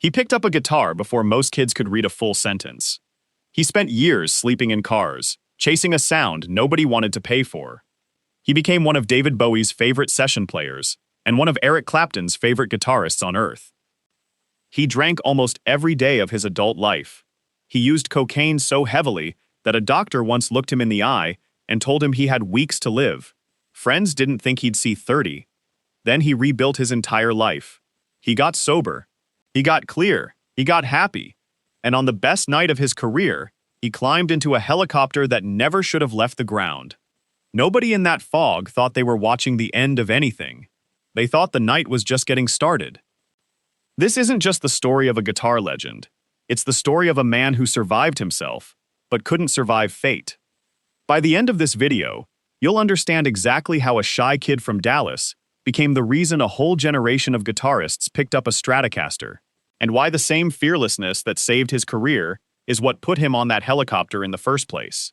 He picked up a guitar before most kids could read a full sentence. He spent years sleeping in cars, chasing a sound nobody wanted to pay for. He became one of David Bowie's favorite session players and one of Eric Clapton's favorite guitarists on earth. He drank almost every day of his adult life. He used cocaine so heavily that a doctor once looked him in the eye and told him he had weeks to live. Friends didn't think he'd see 30. Then he rebuilt his entire life. He got sober. He got clear. He got happy. And on the best night of his career, he climbed into a helicopter that never should have left the ground. Nobody in that fog thought they were watching the end of anything. They thought the night was just getting started. This isn't just the story of a guitar legend. It's the story of a man who survived himself, but couldn't survive fate. By the end of this video, you'll understand exactly how a shy kid from Dallas became the reason a whole generation of guitarists picked up a Stratocaster, and why the same fearlessness that saved his career is what put him on that helicopter in the first place.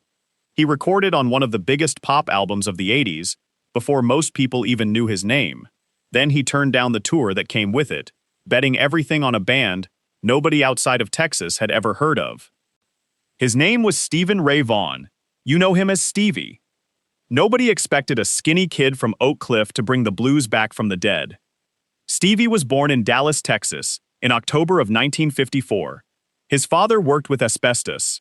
He recorded on one of the biggest pop albums of the 80s before most people even knew his name. Then he turned down the tour that came with it, betting everything on a band nobody outside of Texas had ever heard of. His name was Stevie Ray Vaughan. You know him as Stevie. Nobody expected a skinny kid from Oak Cliff to bring the blues back from the dead. Stevie was born in Dallas, Texas, in October of 1954. His father worked with asbestos.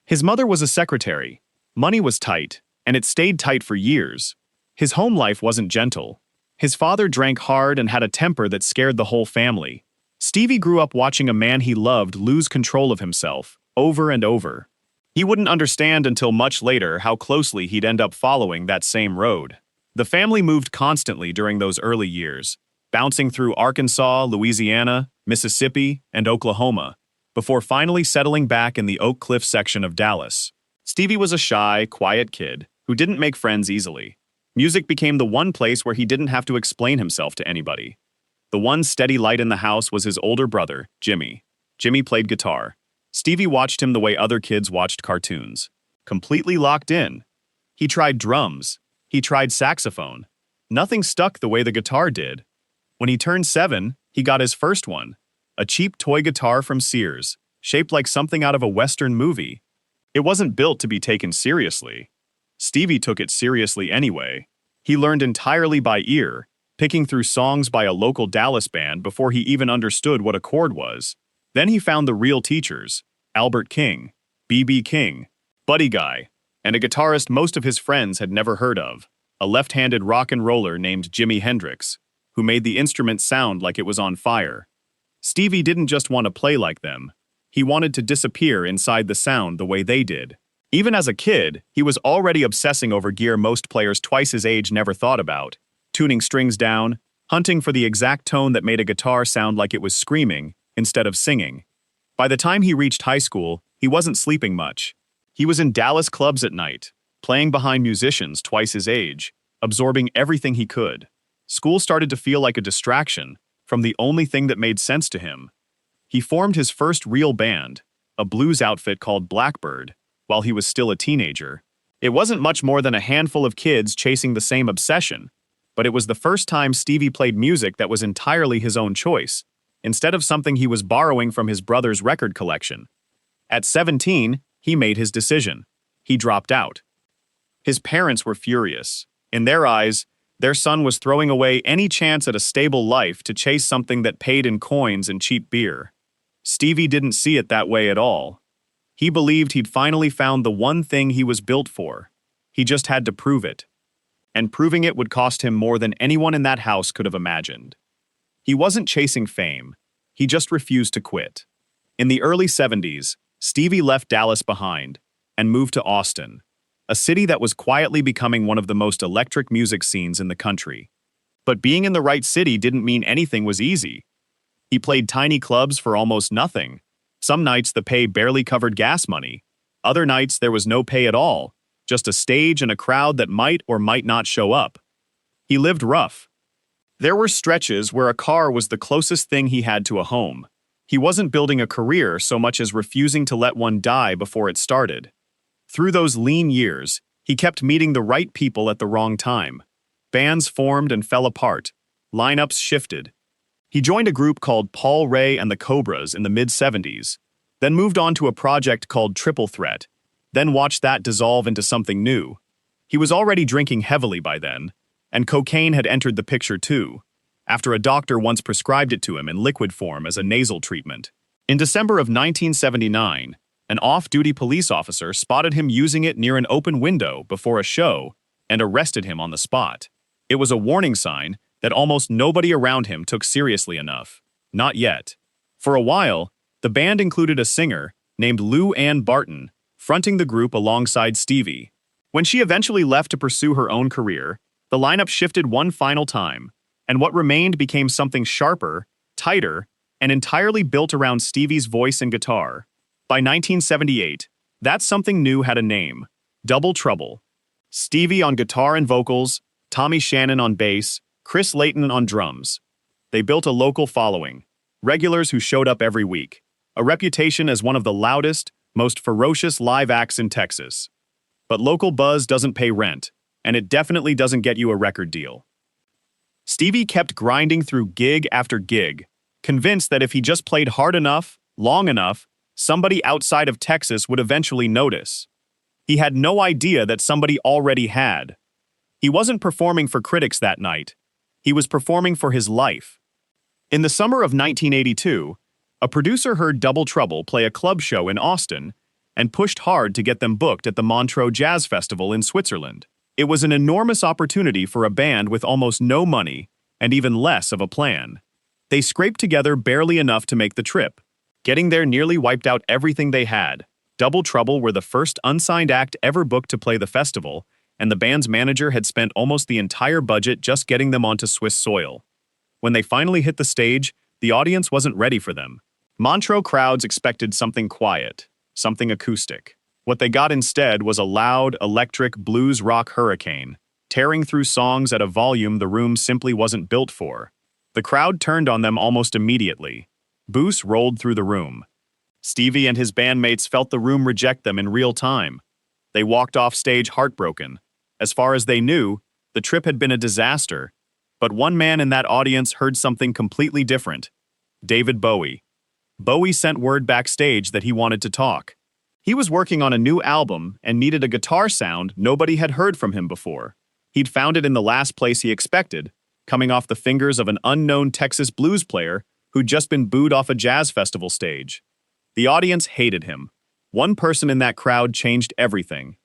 His mother was a secretary. Money was tight, and it stayed tight for years. His home life wasn't gentle. His father drank hard and had a temper that scared the whole family. Stevie grew up watching a man he loved lose control of himself, over and over. He wouldn't understand until much later how closely he'd end up following that same road. The family moved constantly during those early years, bouncing through Arkansas, Louisiana, Mississippi, and Oklahoma, before finally settling back in the Oak Cliff section of Dallas. Stevie was a shy, quiet kid who didn't make friends easily. Music became the one place where he didn't have to explain himself to anybody. The one steady light in the house was his older brother, Jimmy. Jimmy played guitar. Stevie watched him the way other kids watched cartoons. Completely locked in. He tried drums. He tried saxophone. Nothing stuck the way the guitar did. When he turned 7, he got his first one. A cheap toy guitar from Sears, shaped like something out of a Western movie. It wasn't built to be taken seriously. Stevie took it seriously anyway. He learned entirely by ear, picking through songs by a local Dallas band before he even understood what a chord was. Then he found the real teachers, Albert King, B.B. King, Buddy Guy, and a guitarist most of his friends had never heard of, a left-handed rock and roller named Jimi Hendrix, who made the instrument sound like it was on fire. Stevie didn't just want to play like them. He wanted to disappear inside the sound the way they did. Even as a kid, he was already obsessing over gear most players twice his age never thought about, tuning strings down, hunting for the exact tone that made a guitar sound like it was screaming instead of singing. By the time he reached high school, he wasn't sleeping much. He was in Dallas clubs at night, playing behind musicians twice his age, absorbing everything he could. School started to feel like a distraction from the only thing that made sense to him. He formed his first real band, a blues outfit called Blackbird, while he was still a teenager. It wasn't much more than a handful of kids chasing the same obsession, but it was the first time Stevie played music that was entirely his own choice, instead of something he was borrowing from his brother's record collection. At 17, he made his decision. He dropped out. His parents were furious. In their eyes, their son was throwing away any chance at a stable life to chase something that paid in coins and cheap beer. Stevie didn't see it that way at all. He believed he'd finally found the one thing he was built for. He just had to prove it. And proving it would cost him more than anyone in that house could have imagined. He wasn't chasing fame. He just refused to quit. In the early 70s, Stevie left Dallas behind and moved to Austin, a city that was quietly becoming one of the most electric music scenes in the country. But being in the right city didn't mean anything was easy. He played tiny clubs for almost nothing. Some nights the pay barely covered gas money. Other nights there was no pay at all, just a stage and a crowd that might or might not show up. He lived rough. There were stretches where a car was the closest thing he had to a home. He wasn't building a career so much as refusing to let one die before it started. Through those lean years, he kept meeting the right people at the wrong time. Bands formed and fell apart. Lineups shifted. He joined a group called Paul Ray and the Cobras in the mid-70s, then moved on to a project called Triple Threat, then watched that dissolve into something new. He was already drinking heavily by then, and cocaine had entered the picture too, after a doctor once prescribed it to him in liquid form as a nasal treatment. In December of 1979, an off-duty police officer spotted him using it near an open window before a show and arrested him on the spot. It was a warning sign that almost nobody around him took seriously enough. Not yet. For a while, the band included a singer named Lou Ann Barton, fronting the group alongside Stevie. When she eventually left to pursue her own career, the lineup shifted one final time, and what remained became something sharper, tighter, and entirely built around Stevie's voice and guitar. By 1978, that something new had a name: Double Trouble. Stevie on guitar and vocals, Tommy Shannon on bass, Chris Layton on drums. They built a local following, regulars who showed up every week, a reputation as one of the loudest, most ferocious live acts in Texas. But local buzz doesn't pay rent, and it definitely doesn't get you a record deal. Stevie kept grinding through gig after gig, convinced that if he just played hard enough, long enough, somebody outside of Texas would eventually notice. He had no idea that somebody already had. He wasn't performing for critics that night. He was performing for his life. In the summer of 1982, a producer heard Double Trouble play a club show in Austin and pushed hard to get them booked at the Montreux Jazz Festival in Switzerland. It was an enormous opportunity for a band with almost no money and even less of a plan. They scraped together barely enough to make the trip. Getting there nearly wiped out everything they had. Double Trouble were the first unsigned act ever booked to play the festival, and the band's manager had spent almost the entire budget just getting them onto Swiss soil. When they finally hit the stage, the audience wasn't ready for them. Montreux crowds expected something quiet, something acoustic. What they got instead was a loud, electric blues rock hurricane, tearing through songs at a volume the room simply wasn't built for. The crowd turned on them almost immediately. Boos rolled through the room. Stevie and his bandmates felt the room reject them in real time. They walked off stage heartbroken. As far as they knew, the trip had been a disaster. But one man in that audience heard something completely different: David Bowie. Bowie sent word backstage that he wanted to talk. He was working on a new album and needed a guitar sound nobody had heard from him before. He'd found it in the last place he expected, coming off the fingers of an unknown Texas blues player who'd just been booed off a jazz festival stage. The audience hated him. One person in that crowd changed everything.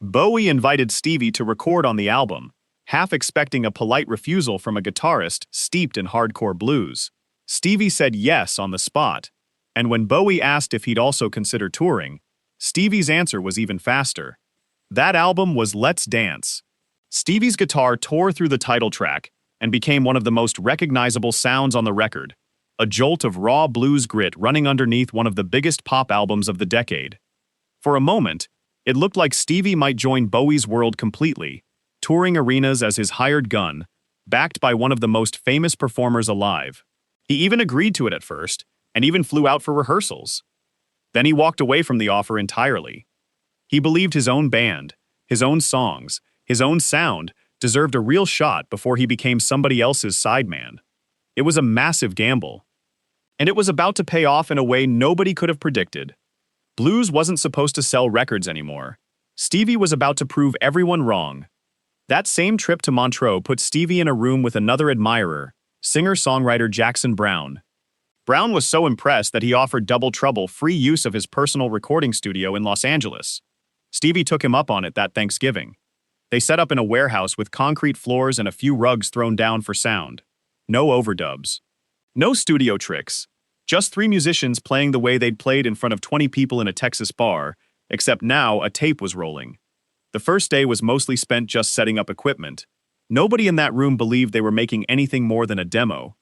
Bowie invited Stevie to record on the album, half expecting a polite refusal from a guitarist steeped in hardcore blues. Stevie said yes on the spot, and when Bowie asked if he'd also consider touring, Stevie's answer was even faster. That album was Let's Dance. Stevie's guitar tore through the title track and became one of the most recognizable sounds on the record, a jolt of raw blues grit running underneath one of the biggest pop albums of the decade. For a moment, it looked like Stevie might join Bowie's world completely, touring arenas as his hired gun, backed by one of the most famous performers alive. He even agreed to it at first, and even flew out for rehearsals. Then he walked away from the offer entirely. He believed his own band, his own songs, his own sound deserved a real shot before he became somebody else's sideman. It was a massive gamble. And it was about to pay off in a way nobody could have predicted. Blues wasn't supposed to sell records anymore. Stevie was about to prove everyone wrong. That same trip to Montreux put Stevie in a room with another admirer, singer-songwriter Jackson Browne. Browne was so impressed that he offered Double Trouble free use of his personal recording studio in Los Angeles. Stevie took him up on it that Thanksgiving. They set up in a warehouse with concrete floors and a few rugs thrown down for sound. No overdubs. No studio tricks. Just 3 musicians playing the way they'd played in front of 20 people in a Texas bar, except now a tape was rolling. The first day was mostly spent just setting up equipment. Nobody in that room believed they were making anything more than a demo.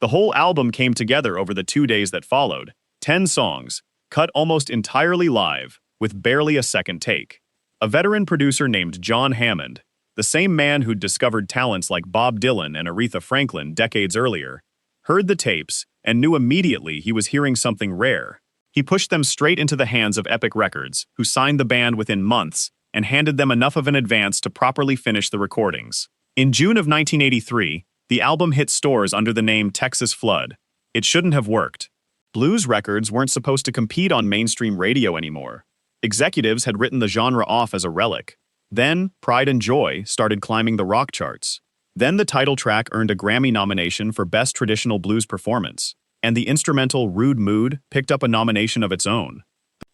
The whole album came together over the 2 days that followed. 10 songs, cut almost entirely live, with barely a second take. A veteran producer named John Hammond, the same man who'd discovered talents like Bob Dylan and Aretha Franklin decades earlier, heard the tapes and knew immediately he was hearing something rare. He pushed them straight into the hands of Epic Records, who signed the band within months and handed them enough of an advance to properly finish the recordings. In June of 1983, The album hit stores under the name Texas Flood. It shouldn't have worked. Blues records weren't supposed to compete on mainstream radio anymore. Executives had written the genre off as a relic. Then, Pride and Joy started climbing the rock charts. Then the title track earned a Grammy nomination for Best Traditional Blues Performance, and the instrumental Rude Mood picked up a nomination of its own.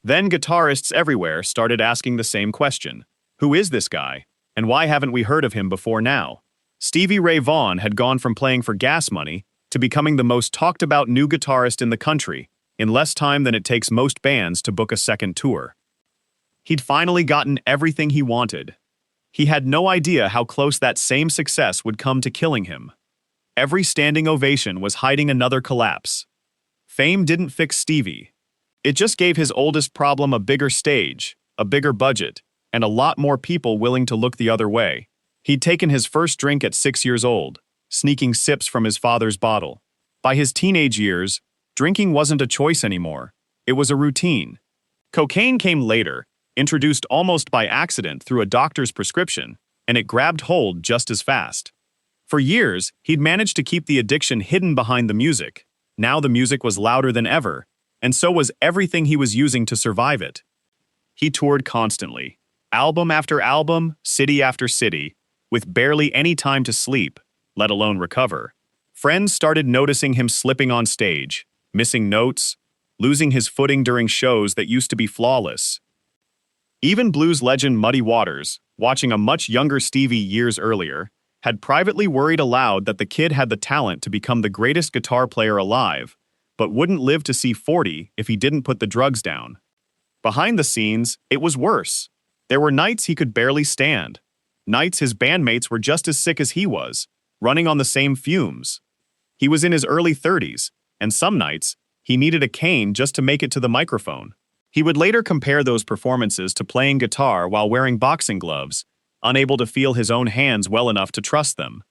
Then guitarists everywhere started asking the same question. Who is this guy? And why haven't we heard of him before now? Stevie Ray Vaughan had gone from playing for gas money to becoming the most talked about new guitarist in the country in less time than it takes most bands to book a second tour. He'd finally gotten everything he wanted. He had no idea how close that same success would come to killing him. Every standing ovation was hiding another collapse. Fame didn't fix Stevie. It just gave his oldest problem a bigger stage, a bigger budget, and a lot more people willing to look the other way. He'd taken his first drink at 6 years old, sneaking sips from his father's bottle. By his teenage years, drinking wasn't a choice anymore. It was a routine. Cocaine came later, introduced almost by accident through a doctor's prescription, and it grabbed hold just as fast. For years, he'd managed to keep the addiction hidden behind the music. Now the music was louder than ever, and so was everything he was using to survive it. He toured constantly, album after album, city after city, with barely any time to sleep, let alone recover. Friends started noticing him slipping on stage, missing notes, losing his footing during shows that used to be flawless. Even blues legend Muddy Waters, watching a much younger Stevie years earlier, had privately worried aloud that the kid had the talent to become the greatest guitar player alive, but wouldn't live to see 40 if he didn't put the drugs down. Behind the scenes, it was worse. There were nights he could barely stand. Nights his bandmates were just as sick as he was, running on the same fumes. He was in his early 30s, and some nights, he needed a cane just to make it to the microphone. He would later compare those performances to playing guitar while wearing boxing gloves, unable to feel his own hands well enough to trust them.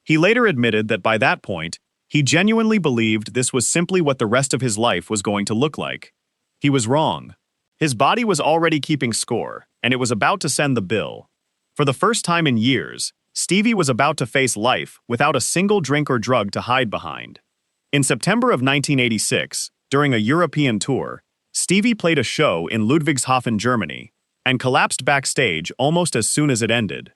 He later admitted that by that point, he genuinely believed this was simply what the rest of his life was going to look like. He was wrong. His body was already keeping score, and it was about to send the bill. For the first time in years, Stevie was about to face life without a single drink or drug to hide behind. In September of 1986, during a European tour, Stevie played a show in Ludwigshafen, Germany, and collapsed backstage almost as soon as it ended.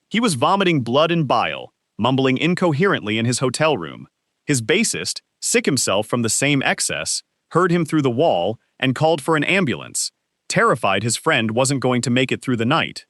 He was vomiting blood and bile, mumbling incoherently in his hotel room. His bassist, sick himself from the same excess, heard him through the wall and called for an ambulance, terrified his friend wasn't going to make it through the night.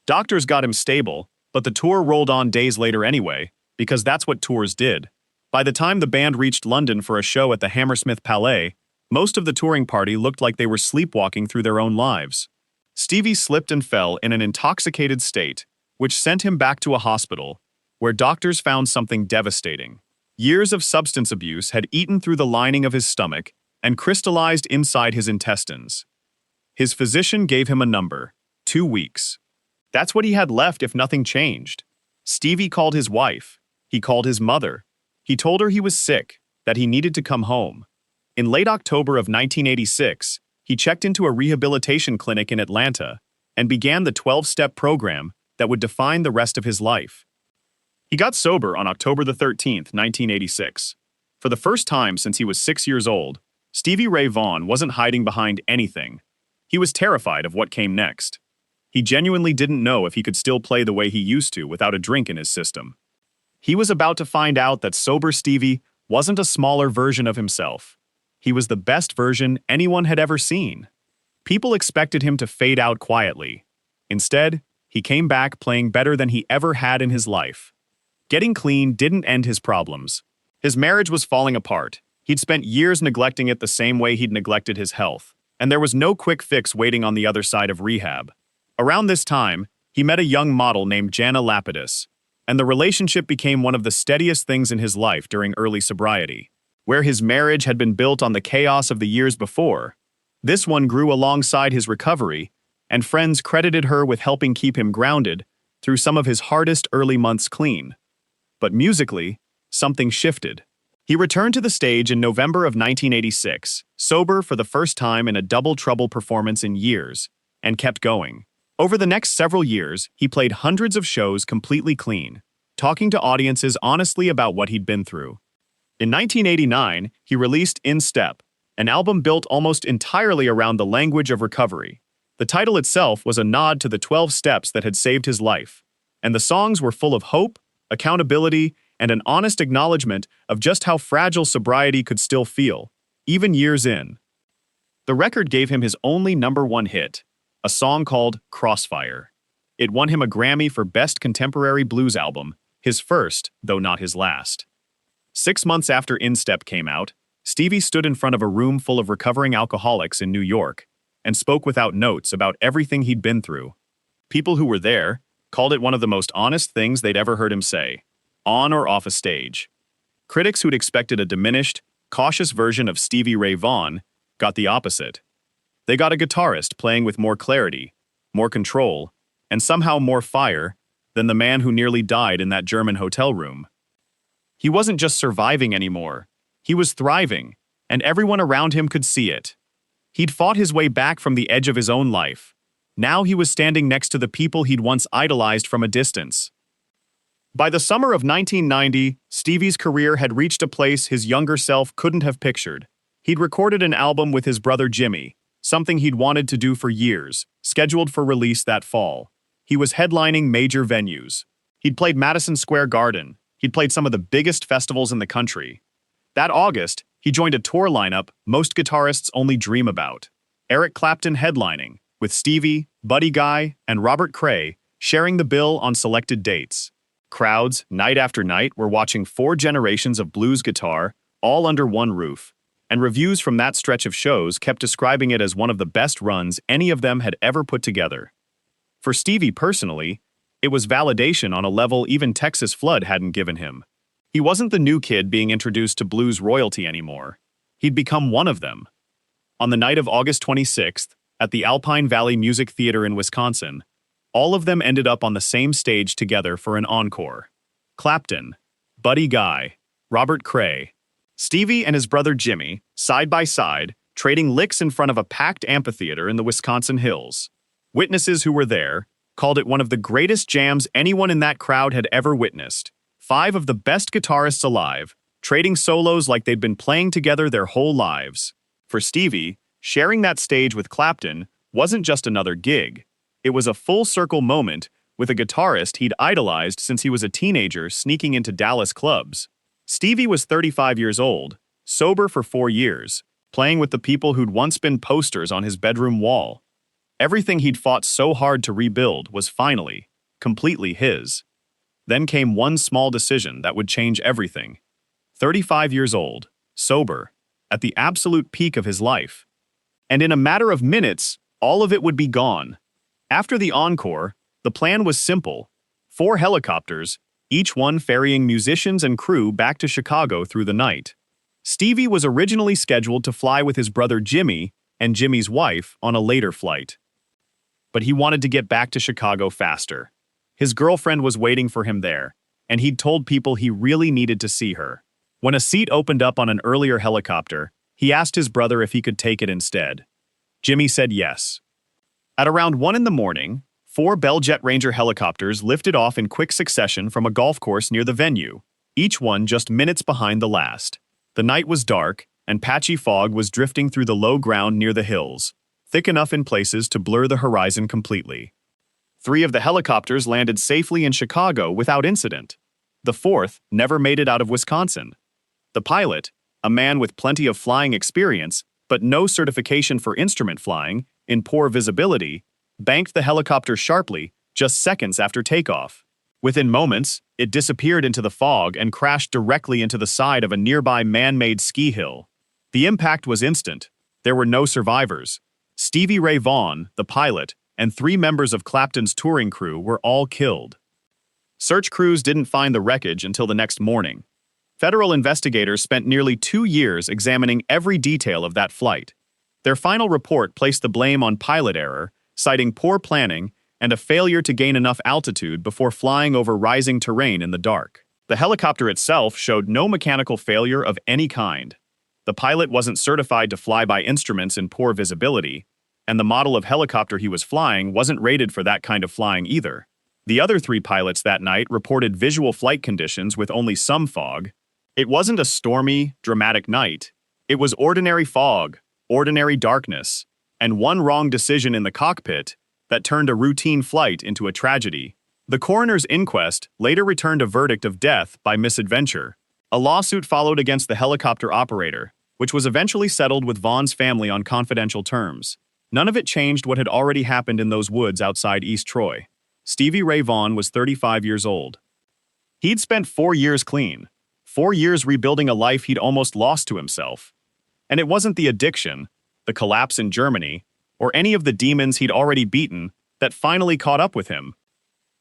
Doctors got him stable, but the tour rolled on days later anyway, because that's what tours did. By the time the band reached London for a show at the Hammersmith Palais, most of the touring party looked like they were sleepwalking through their own lives. Stevie slipped and fell in an intoxicated state, which sent him back to a hospital, where doctors found something devastating. Years of substance abuse had eaten through the lining of his stomach and crystallized inside his intestines. His physician gave him a number: 2 weeks. That's what he had left if nothing changed. Stevie called his wife. He called his mother. He told her he was sick, that he needed to come home. In late October of 1986, he checked into a rehabilitation clinic in Atlanta and began the 12-step program that would define the rest of his life. He got sober on October the 13th, 1986. For the first time since he was 6 years old, Stevie Ray Vaughan wasn't hiding behind anything. He was terrified of what came next. He genuinely didn't know if he could still play the way he used to without a drink in his system. He was about to find out that sober Stevie wasn't a smaller version of himself. He was the best version anyone had ever seen. People expected him to fade out quietly. Instead, he came back playing better than he ever had in his life. Getting clean didn't end his problems. His marriage was falling apart. He'd spent years neglecting it the same way he'd neglected his health, and there was no quick fix waiting on the other side of rehab. Around this time, he met a young model named Jana Lapidus, and the relationship became one of the steadiest things in his life during early sobriety. Where his marriage had been built on the chaos of the years before, this one grew alongside his recovery, and friends credited her with helping keep him grounded through some of his hardest early months clean. But musically, something shifted. He returned to the stage in November of 1986, sober for the first time in a Double Trouble performance in years, and kept going. Over the next several years, he played hundreds of shows completely clean. talking to audiences honestly about what he'd been through. In 1989, he released In Step, an album built almost entirely around the language of recovery. The title itself was a nod to the 12 steps that had saved his life, and the songs were full of hope, accountability, and an honest acknowledgement of just how fragile sobriety could still feel, even years in. The record gave him his only #1 hit, a song called Crossfire. It won him a Grammy for Best Contemporary Blues Album, his first, though not his last. 6 months after In Step came out, Stevie stood in front of a room full of recovering alcoholics in New York and spoke without notes about everything he'd been through. People who were there called it one of the most honest things they'd ever heard him say, on or off a stage. Critics who'd expected a diminished, cautious version of Stevie Ray Vaughan got the opposite. They got a guitarist playing with more clarity, more control, and somehow more fire than the man who nearly died in that German hotel room. He wasn't just surviving anymore. He was thriving, and everyone around him could see it. He'd fought his way back from the edge of his own life. Now he was standing next to the people he'd once idolized from a distance. By the summer of 1990, Stevie's career had reached a place his younger self couldn't have pictured. He'd recorded an album with his brother Jimmy, something he'd wanted to do for years, scheduled for release that fall. He was headlining major venues. He'd played Madison Square Garden. He'd played some of the biggest festivals in the country. That August, he joined a tour lineup most guitarists only dream about. Eric Clapton headlining, with Stevie, Buddy Guy, and Robert Cray sharing the bill on selected dates. Crowds, night after night, were watching 4 generations of blues guitar, all under one roof, and reviews from that stretch of shows kept describing it as one of the best runs any of them had ever put together. For Stevie personally, it was validation on a level even Texas Flood hadn't given him. He wasn't the new kid being introduced to blues royalty anymore. He'd become one of them. On the night of August 26th, at the Alpine Valley Music Theater in Wisconsin, all of them ended up on the same stage together for an encore. Clapton, Buddy Guy, Robert Cray, Stevie and his brother Jimmy, side by side, trading licks in front of a packed amphitheater in the Wisconsin hills. Witnesses who were there called it one of the greatest jams anyone in that crowd had ever witnessed. 5 of the best guitarists alive, trading solos like they'd been playing together their whole lives. For Stevie, sharing that stage with Clapton wasn't just another gig. It was a full-circle moment with a guitarist he'd idolized since he was a teenager sneaking into Dallas clubs. Stevie was 35 years old, sober for 4 years, playing with the people who'd once been posters on his bedroom wall. Everything he'd fought so hard to rebuild was finally, completely his. Then came one small decision that would change everything. 35 years old, sober, at the absolute peak of his life. And in a matter of minutes, all of it would be gone. After the encore, the plan was simple. 4 helicopters, each one ferrying musicians and crew back to Chicago through the night. Stevie was originally scheduled to fly with his brother Jimmy and Jimmy's wife on a later flight. But he wanted to get back to Chicago faster. His girlfriend was waiting for him there, and he'd told people he really needed to see her. When a seat opened up on an earlier helicopter, he asked his brother if he could take it instead. Jimmy said yes. At around 1 in the morning, 4 Bell Jet Ranger helicopters lifted off in quick succession from a golf course near the venue, each one just minutes behind the last. The night was dark, and patchy fog was drifting through the low ground near the hills, thick enough in places to blur the horizon completely. 3 of the helicopters landed safely in Chicago without incident. The 4th never made it out of Wisconsin. The pilot, a man with plenty of flying experience, but no certification for instrument flying, in poor visibility, banked the helicopter sharply just seconds after takeoff. Within moments, it disappeared into the fog and crashed directly into the side of a nearby man-made ski hill. The impact was instant. There were no survivors. Stevie Ray Vaughan, the pilot, and 3 members of Clapton's touring crew were all killed. Search crews didn't find the wreckage until the next morning. Federal investigators spent nearly 2 years examining every detail of that flight. Their final report placed the blame on pilot error, citing poor planning and a failure to gain enough altitude before flying over rising terrain in the dark. The helicopter itself showed no mechanical failure of any kind. The pilot wasn't certified to fly by instruments in poor visibility, and the model of helicopter he was flying wasn't rated for that kind of flying either. The other 3 pilots that night reported visual flight conditions with only some fog. It wasn't a stormy, dramatic night. It was ordinary fog, ordinary darkness, and one wrong decision in the cockpit that turned a routine flight into a tragedy. The coroner's inquest later returned a verdict of death by misadventure. A lawsuit followed against the helicopter operator, which was eventually settled with Vaughan's family on confidential terms. None of it changed what had already happened in those woods outside East Troy. Stevie Ray Vaughan was 35 years old. He'd spent 4 years clean, 4 years rebuilding a life he'd almost lost to himself. And it wasn't the addiction, the collapse in Germany, or any of the demons he'd already beaten that finally caught up with him.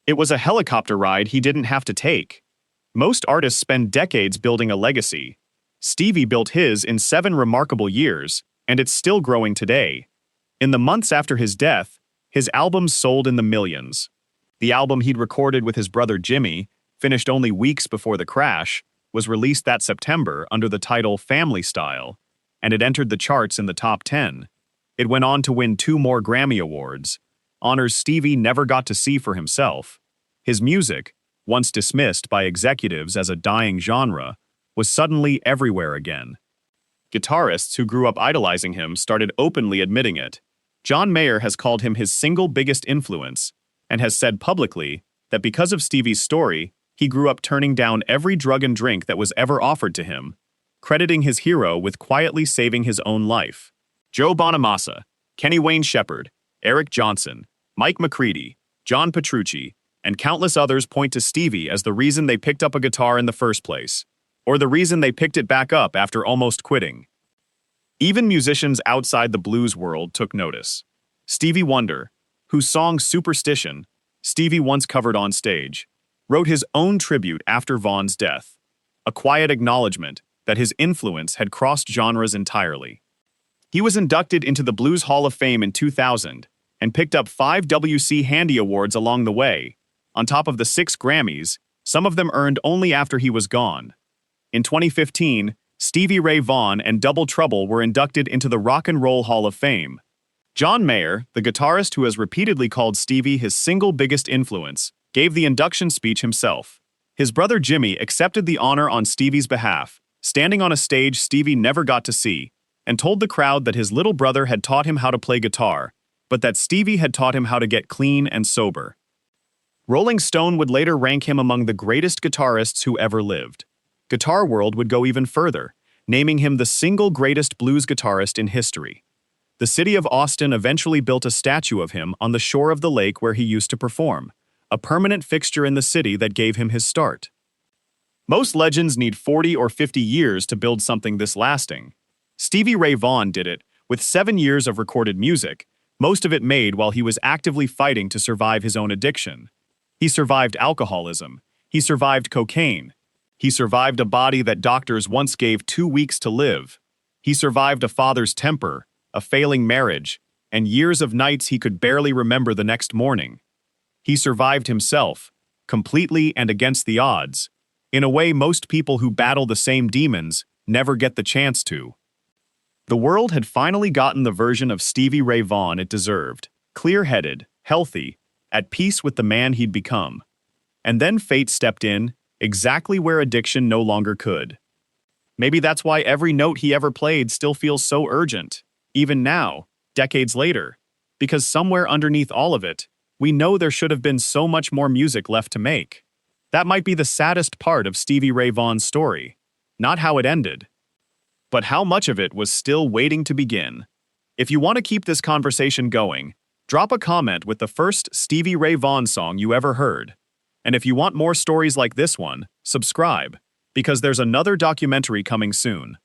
It was a helicopter ride he didn't have to take. Most artists spend decades building a legacy. Stevie built his in 7 remarkable years, and it's still growing today. In the months after his death, his albums sold in the millions. The album he'd recorded with his brother Jimmy, finished only weeks before the crash, was released that September under the title Family Style, and it entered the charts in the top 10. It went on to win 2 more Grammy Awards, honors Stevie never got to see for himself. His music, once dismissed by executives as a dying genre, was suddenly everywhere again. Guitarists who grew up idolizing him started openly admitting it. John Mayer has called him his single biggest influence, and has said publicly that because of Stevie's story, he grew up turning down every drug and drink that was ever offered to him, crediting his hero with quietly saving his own life. Joe Bonamassa, Kenny Wayne Shepherd, Eric Johnson, Mike McCready, John Petrucci, and countless others point to Stevie as the reason they picked up a guitar in the first place, or the reason they picked it back up after almost quitting. Even musicians outside the blues world took notice. Stevie Wonder, whose song Superstition Stevie once covered on stage, wrote his own tribute after Vaughan's death, a quiet acknowledgement that his influence had crossed genres entirely. He was inducted into the Blues Hall of Fame in 2000 and picked up 5 W.C. Handy Awards along the way, on top of the 6 Grammys, some of them earned only after he was gone. In 2015, Stevie Ray Vaughan and Double Trouble were inducted into the Rock and Roll Hall of Fame. John Mayer, the guitarist who has repeatedly called Stevie his single biggest influence, gave the induction speech himself. His brother Jimmy accepted the honor on Stevie's behalf, standing on a stage Stevie never got to see, and told the crowd that his little brother had taught him how to play guitar, but that Stevie had taught him how to get clean and sober. Rolling Stone would later rank him among the greatest guitarists who ever lived. Guitar World would go even further, naming him the single greatest blues guitarist in history. The city of Austin eventually built a statue of him on the shore of the lake where he used to perform, a permanent fixture in the city that gave him his start. Most legends need 40 or 50 years to build something this lasting. Stevie Ray Vaughan did it with 7 years of recorded music, most of it made while he was actively fighting to survive his own addiction. He survived alcoholism. He survived cocaine. He survived a body that doctors once gave 2 weeks to live. He survived a father's temper, a failing marriage, and years of nights he could barely remember the next morning. He survived himself, completely and against the odds, in a way most people who battle the same demons never get the chance to. The world had finally gotten the version of Stevie Ray Vaughan it deserved, clear-headed, healthy, at peace with the man he'd become. And then fate stepped in, exactly where addiction no longer could. Maybe that's why every note he ever played still feels so urgent, even now, decades later, because somewhere underneath all of it, we know there should have been so much more music left to make. That might be the saddest part of Stevie Ray Vaughan's story, not how it ended, but how much of it was still waiting to begin. If you want to keep this conversation going, drop a comment with the first Stevie Ray Vaughan song you ever heard. And if you want more stories like this one, subscribe, because there's another documentary coming soon.